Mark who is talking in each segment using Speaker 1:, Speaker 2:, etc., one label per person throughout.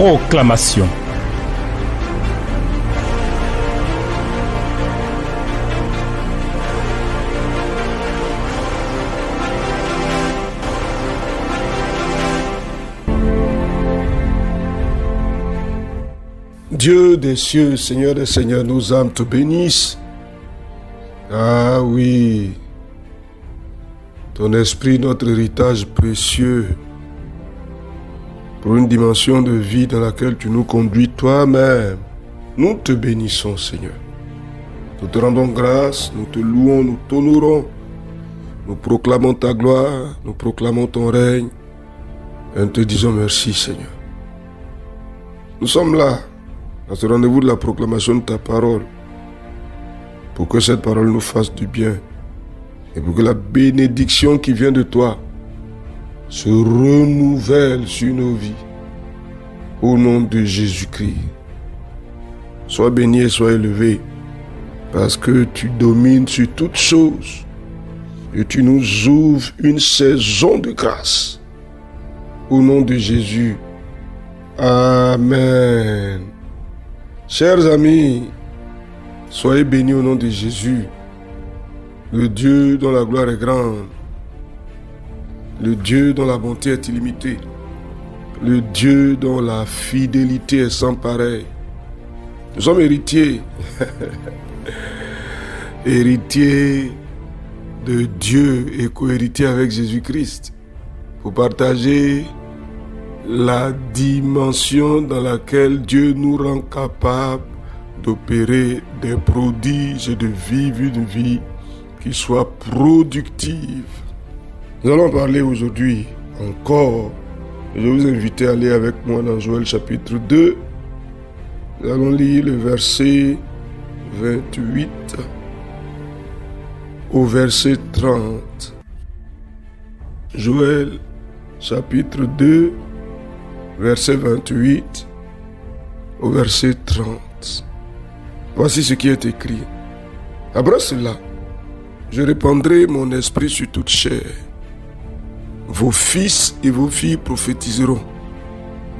Speaker 1: Proclamation.
Speaker 2: Dieu des cieux, Seigneur des seigneurs, nos âmes te bénissent. Ah oui, ton esprit, notre héritage précieux, pour une dimension de vie dans laquelle tu nous conduis toi-même. Nous te bénissons, Seigneur. Nous te rendons grâce, nous te louons, nous t'honorons. Nous proclamons ta gloire, nous proclamons ton règne. Et nous te disons merci, Seigneur. Nous sommes là, à ce rendez-vous de la proclamation de ta parole, pour que cette parole nous fasse du bien et pour que la bénédiction qui vient de toi se renouvelle sur nos vies. Au nom de Jésus-Christ, sois béni et sois élevé, parce que tu domines sur toutes choses et tu nous ouvres une saison de grâce. Au nom de Jésus, Amen. Chers amis, soyez bénis au nom de Jésus, le Dieu dont la gloire est grande, le Dieu dont la bonté est illimitée, le Dieu dont la fidélité est sans pareil. Nous sommes héritiers, héritiers de Dieu et co-héritiers avec Jésus-Christ, pour partager la dimension dans laquelle Dieu nous rend capable d'opérer des prodiges et de vivre une vie qui soit productive. Nous allons parler aujourd'hui encore. Je vais vous inviter à aller avec moi dans Joël chapitre 2. Nous allons lire le verset 28 au verset 30. Joël chapitre 2, verset 28 au verset 30. Voici ce qui est écrit. Après cela, je répandrai mon esprit sur toute chair. Vos fils et vos filles prophétiseront.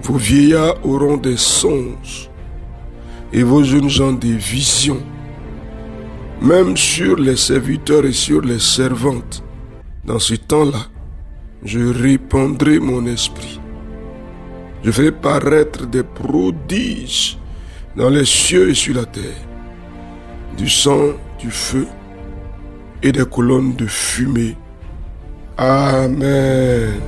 Speaker 2: Vos vieillards auront des songes et vos jeunes gens des visions. Même sur les serviteurs et sur les servantes, dans ce temps-là, je répandrai mon esprit. Je ferai paraître des prodiges dans les cieux et sur la terre, du sang, du feu et des colonnes de fumée. Amen.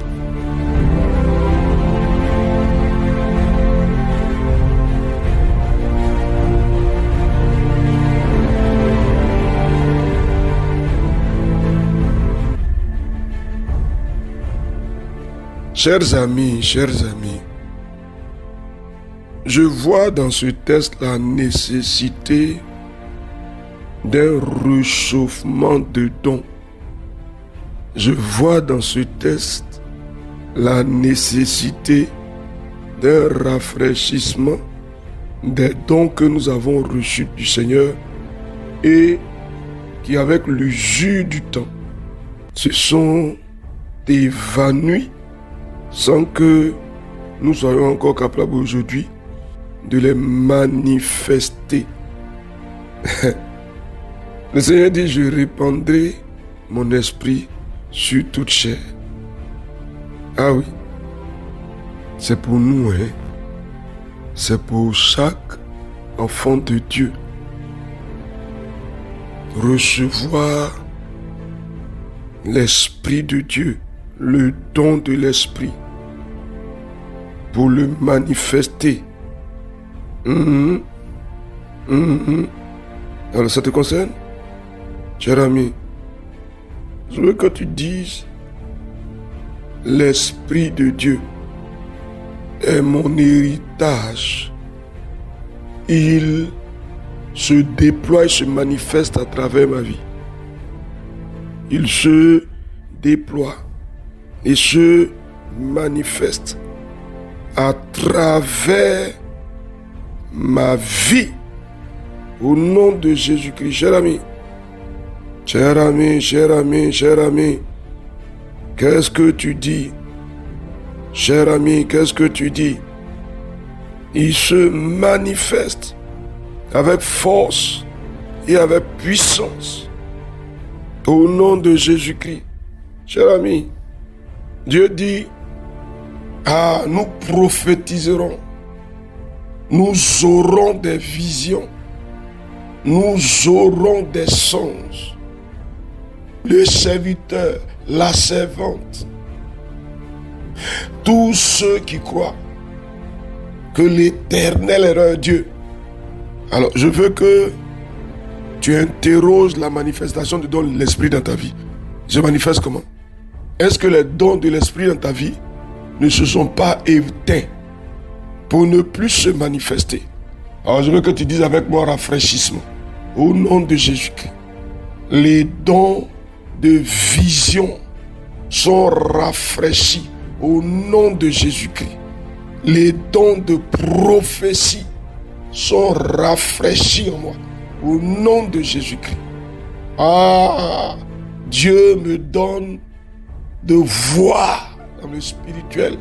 Speaker 2: Chers amis, je vois dans ce texte la nécessité d'un réchauffement de dons. Je vois dans ce texte la nécessité d'un rafraîchissement des dons que nous avons reçus du Seigneur et qui, avec l'usure du temps, se sont évanouis sans que nous soyons encore capables aujourd'hui de les manifester. Le Seigneur dit, je répandrai mon esprit sur toute chair. Ah oui, c'est pour nous, hein. C'est pour chaque enfant de Dieu. Recevoir l'Esprit de Dieu, le don de l'Esprit, pour le manifester. Alors ça te concerne, cher ami? Je veux que tu dises, l'Esprit de Dieu est mon héritage. Il se déploie et se manifeste à travers ma vie. Il se déploie et se manifeste à travers ma vie. Au nom de Jésus-Christ, cher ami, qu'est-ce que tu dis? Cher ami, qu'est-ce que tu dis? il se manifeste avec force et avec puissance. Au nom de Jésus-Christ. Cher ami, Dieu dit, nous prophétiserons, nous aurons des visions, nous aurons des songes. Le serviteur, la servante, tous ceux qui croient que l'Éternel est leur Dieu. Alors, je veux que tu interroges la manifestation du don de l'Esprit dans ta vie. Se manifeste comment? Est-ce que les dons de l'Esprit dans ta vie ne se sont pas éteints pour ne plus se manifester? Alors, je veux que tu dises avec moi rafraîchissement. Au nom de Jésus-Christ, les dons de vision sont rafraîchis au nom de Jésus-Christ. Les dons de prophétie sont rafraîchis en moi au nom de Jésus-Christ. Dieu me donne de voir dans le spirituel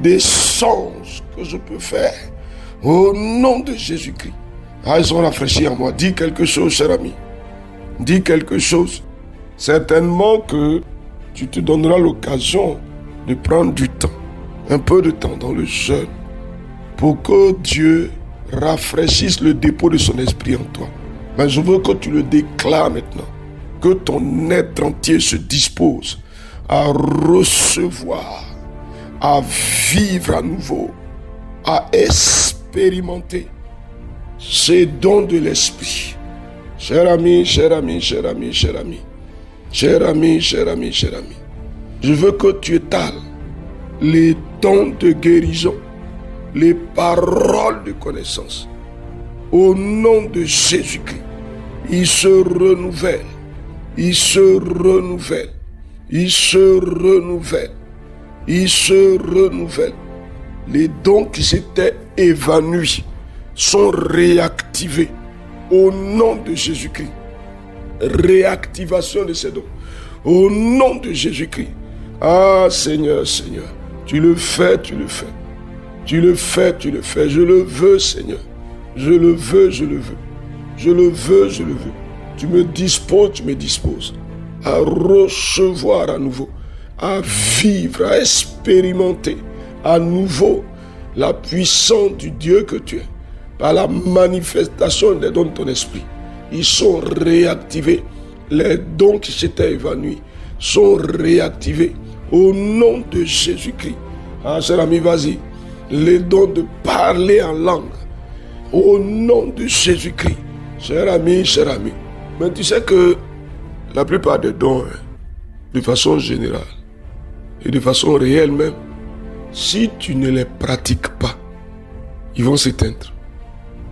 Speaker 2: des songes que je peux faire au nom de Jésus-Christ. Ils sont rafraîchis en moi. Dis quelque chose, cher ami. Dis quelque chose. Certainement que tu te donneras l'occasion de prendre du temps, un peu de temps dans le jeûne, pour que Dieu rafraîchisse le dépôt de son esprit en toi. Mais je veux que tu le déclares maintenant, que ton être entier se dispose à recevoir, à vivre à nouveau, à expérimenter ces dons de l'esprit. Cher ami, cher ami, cher ami, cher ami, cher ami, cher ami, cher ami, je veux que tu étales les dons de guérison, les paroles de connaissance. Au nom de Jésus-Christ, il se renouvelle, il se renouvelle, il se renouvelle, il se renouvelle. Les dons qui s'étaient évanouis sont réactivés au nom de Jésus-Christ. Réactivation de ces dons au nom de Jésus-Christ. Seigneur, Seigneur, tu le fais, tu le fais. Tu le fais, tu le fais. Je le veux, Seigneur. Je le veux, je le veux. Je le veux, je le veux. Tu me disposes à recevoir à nouveau, à vivre, à expérimenter à nouveau la puissance du Dieu que tu es. Par la manifestation des dons de ton esprit, ils sont réactivés. Les dons qui s'étaient évanouis sont réactivés au nom de Jésus-Christ. Cher ami, vas-y. Les dons de parler en langue au nom de Jésus-Christ. Cher ami, mais tu sais que la plupart des dons, de façon générale et de façon réelle même, si tu ne les pratiques pas, ils vont s'éteindre.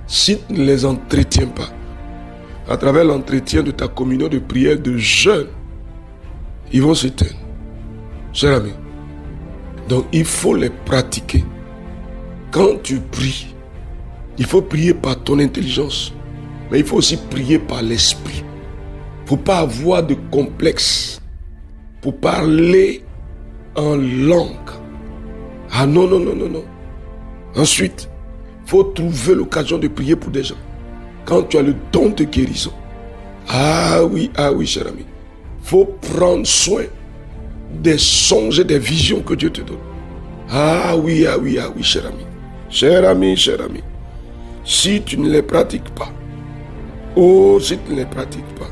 Speaker 2: Si tu ne les entretiens pas, à travers l'entretien de ta communion de prière, de jeûne, ils vont s'éteindre. Cher ami, donc il faut les pratiquer. Quand tu pries, il faut prier par ton intelligence, mais il faut aussi prier par l'esprit. Il ne faut pas avoir de complexe pour parler en langue. Non. Ensuite, il faut trouver l'occasion de prier pour des gens. Quand tu as le don de guérison. Oui, cher ami. Il faut prendre soin des songes et des visions que Dieu te donne. Oui, cher ami. Cher ami. Si tu ne les pratiques pas. Si tu ne les pratiques pas.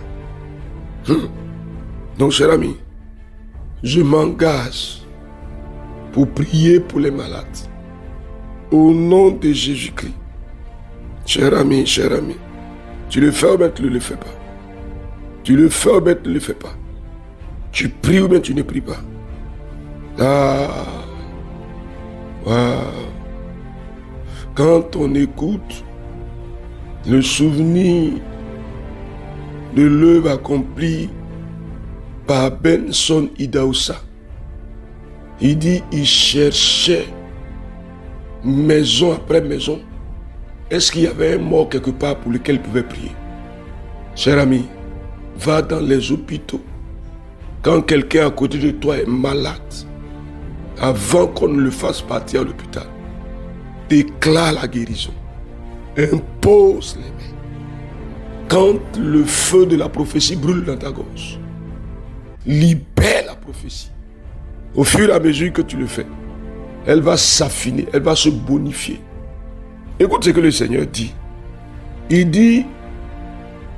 Speaker 2: Donc, cher ami, je m'engage pour prier pour les malades. Au nom de Jésus-Christ. Cher ami, tu le fais ou bien tu ne le fais pas. Tu le fais ou bien tu ne le fais pas. Tu pries ou bien tu ne pries pas. Quand on écoute le souvenir de l'œuvre accomplie par Benson Idahosa, il dit il cherchait maison après maison. Est-ce qu'il y avait un mort quelque part pour lequel il pouvait prier? Cher ami, va dans les hôpitaux. Quand quelqu'un à côté de toi est malade, avant qu'on ne le fasse partir à l'hôpital, déclare la guérison. Impose les mains. Quand le feu de la prophétie brûle dans ta gorge, libère la prophétie. Au fur et à mesure que tu le fais, elle va s'affiner, elle va se bonifier. Écoute ce que le Seigneur dit. Il dit,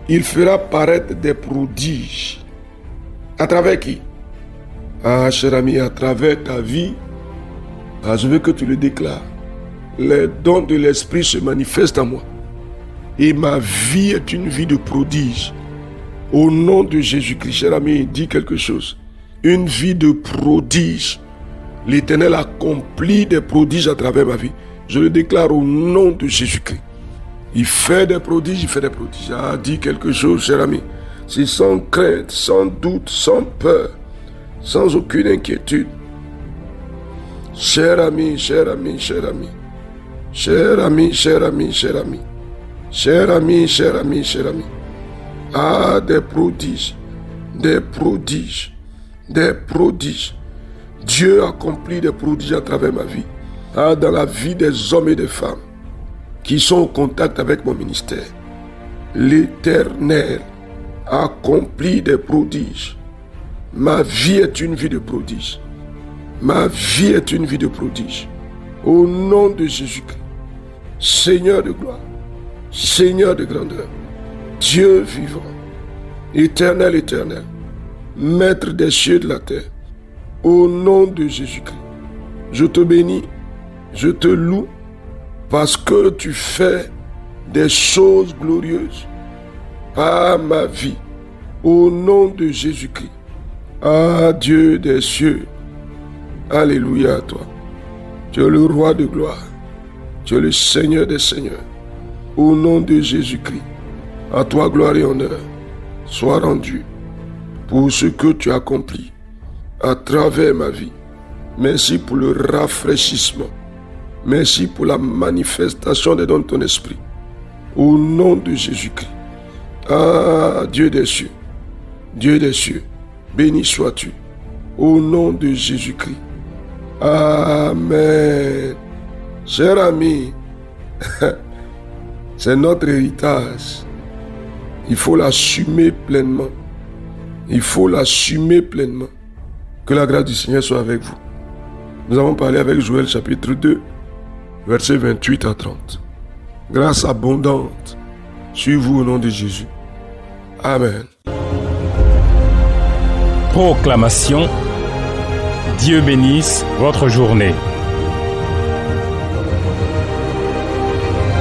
Speaker 2: il fera paraître des prodiges. À travers qui? Ah, cher ami, à travers ta vie, je veux que tu le déclares. Les dons de l'Esprit se manifestent en moi. Et ma vie est une vie de prodige. Au nom de Jésus-Christ, cher ami, dis quelque chose. Une vie de prodige. L'Éternel accomplit des prodiges à travers ma vie. Je le déclare au nom de Jésus-Christ. Il fait des prodiges, il fait des prodiges. Ah, dis quelque chose, cher ami. C'est sans crainte, sans doute, sans peur, sans aucune inquiétude. Cher ami, cher ami, cher ami. Cher ami, cher ami, cher ami. Cher ami, cher ami, cher ami. Ah, des prodiges, des prodiges, des prodiges. Dieu accomplit des prodiges à travers ma vie. Ah, dans la vie des hommes et des femmes qui sont en contact avec mon ministère. L'Éternel accomplit des prodiges. Ma vie est une vie de prodige. Ma vie est une vie de prodige. Au nom de Jésus-Christ, Seigneur de gloire, Seigneur de grandeur, Dieu vivant, éternel, éternel, Maître des cieux et de la terre, au nom de Jésus-Christ, je te bénis, je te loue, parce que tu fais des choses glorieuses par ma vie, au nom de Jésus-Christ. Ah, Dieu des cieux, alléluia à toi. Tu es le roi de gloire, tu es le Seigneur des seigneurs. Au nom de Jésus-Christ, à toi gloire et honneur soient rendus pour ce que tu as accompli à travers ma vie. Merci pour le rafraîchissement. Merci pour la manifestation des dons de ton esprit. Au nom de Jésus-Christ. Ah, Dieu des cieux, Dieu des cieux, béni sois-tu. Au nom de Jésus-Christ. Amen. Cher ami, c'est notre héritage. Il faut l'assumer pleinement. Il faut l'assumer pleinement. Que la grâce du Seigneur soit avec vous. Nous avons parlé avec Joël chapitre 2, versets 28 à 30. Grâce abondante sur vous au nom de Jésus. Amen.
Speaker 1: Proclamation. Dieu bénisse votre journée.